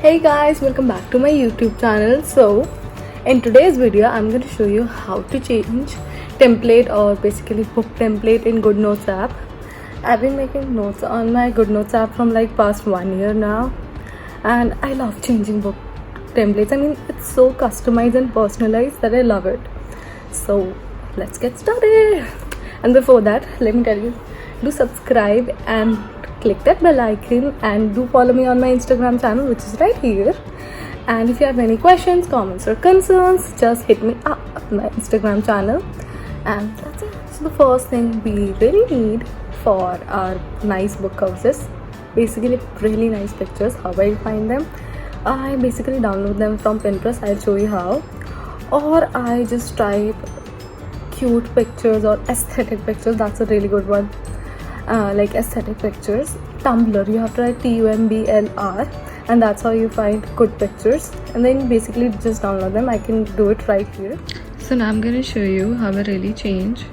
Hey guys, welcome back to my YouTube channel. So in today's video I'm going to show you how to change template or basically book template in Goodnotes app. I've been making notes on my Goodnotes app from like past 1 year now, and I love changing book templates. I mean, it's so customized and personalized that I love it. So let's get started. And before that, let me tell you, do subscribe and click that bell icon, and do follow me on my Instagram channel, which is right here. And if you have any questions, comments or concerns, just hit me up on my Instagram channel. And that's it. So the first thing we really need for our nice book covers is basically really nice pictures. How I find them? I basically download them from Pinterest. I'll show you how. Or I just type cute pictures or aesthetic pictures. That's a really good one. Like aesthetic pictures. Tumblr, you have to write TUMBLR, and that's how you find good pictures, and then basically just download them. I can do it right here. So now I'm going to show you how I really change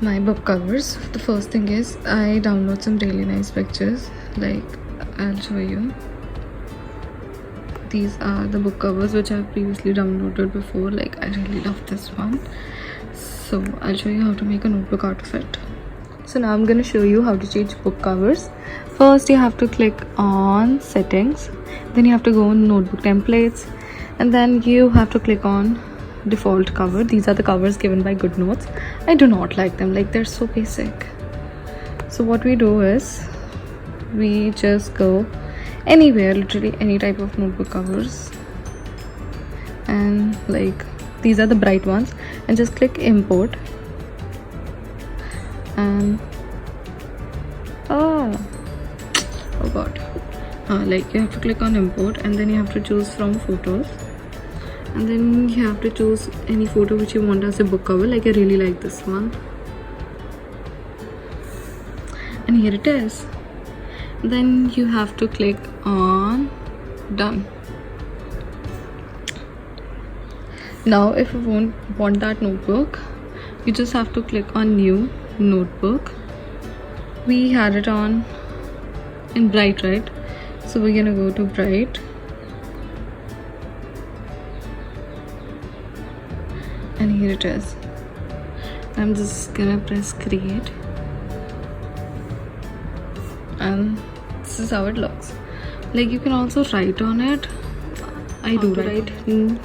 my book covers. The first thing is I download some really nice pictures. Like, I'll show you. These are the book covers which I've previously downloaded before. Like, I really love this one. So I'll show you how to make a notebook out of it. So now I'm going to show you how to change book covers. First you have to click on settings, then you have to go on notebook templates, and then you have to click on default cover. These are the covers given by Goodnotes. I do not like them, like they're so basic. So what we do is we just go anywhere, literally any type of notebook covers, and like these are the bright ones, and just click import. And oh god, like you have to click on import, and then you have to choose from photos, and then you have to choose any photo which you want as a book cover. Like, I really like this one, and here it is. Then you have to click on done. Now if you want that notebook, you just have to click on new notebook. We had it on in bright, right? So we're gonna go to bright, and here it is. I'm just gonna press create, and this is how it looks. Like, you can also write on it. I do write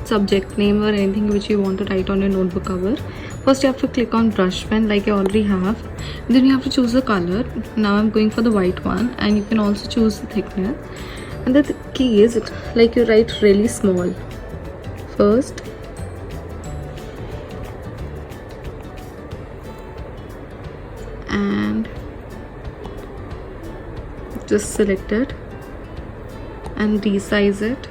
subject name or anything which you want to write on your notebook cover. First you have to click on brush pen, like I already have. Then you have to choose the color. Now I'm going for the white one, and you can also choose the thickness. And the key is it, like, you write really small first, and just select it and resize it.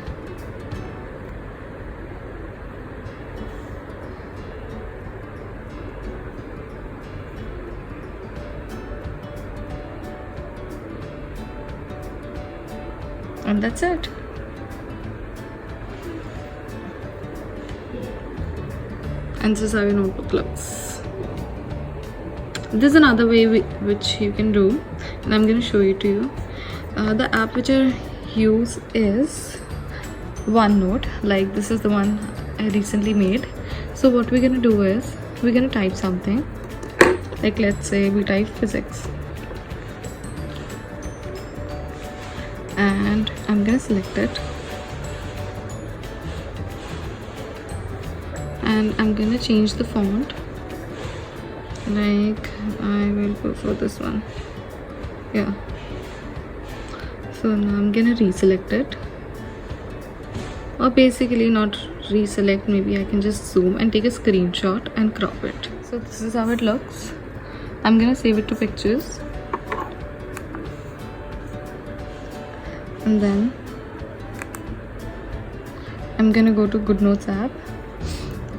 And that's it. And this is how your notebook looks. There's another way which you can do, and I'm going to show it to you. The app which I use is OneNote. Like, this is the one I recently made. So what we're going to do is we're going to type something. Like, let's say we type physics, and I'm gonna select it, and I'm gonna change the font. Like, I will go for this one. Yeah. So now I'm gonna reselect it, or basically not reselect, maybe I can just zoom and take a screenshot and crop it. So this is how it looks. I'm gonna save it to pictures, and then I'm gonna go to Goodnotes app,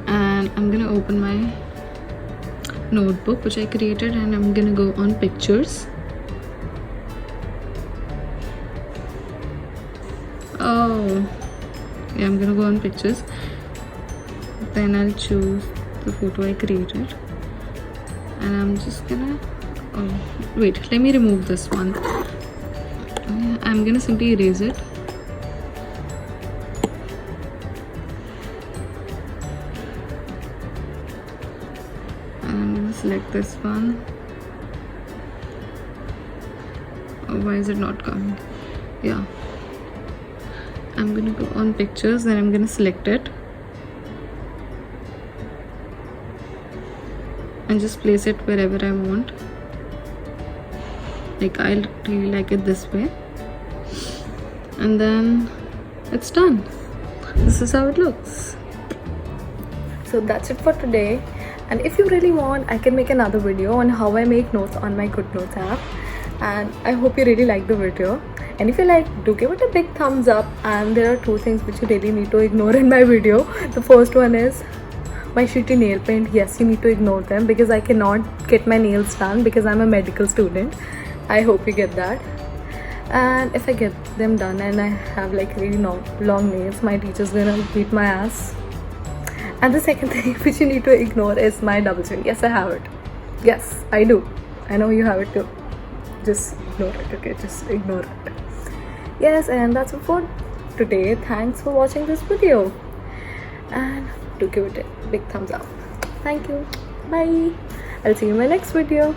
and I'm gonna open my notebook which I created, and I'm gonna go on pictures. Oh yeah, I'm gonna go on pictures. Then I'll choose the photo I created, and I'm just gonna wait, let me remove this one. I'm gonna simply erase it and I'm gonna select this one. Oh, why is it not coming? Yeah, I'm gonna go on pictures, then I'm gonna select it and just place it wherever I want. Like, I really like it this way, and then it's done. This is how it looks. So that's it for today, and if you really want, I can make another video on how I make notes on my Goodnotes app, and I hope you really like the video. And if you like, do give it a big thumbs up. And there are two things which you really need to ignore in my video. The first one is my shitty nail paint. Yes, you need to ignore them because I cannot get my nails done because I'm a medical student. I hope you get that. And if I get them done and I have like really long nails, my teacher's gonna beat my ass. And the second thing which you need to ignore is my double chin. Yes, I have it. Yes, I do. I know you have it too. Just ignore it, okay? Just ignore it. Yes, and that's it for today. Thanks for watching this video. And do give it a big thumbs up. Thank you. Bye. I'll see you in my next video.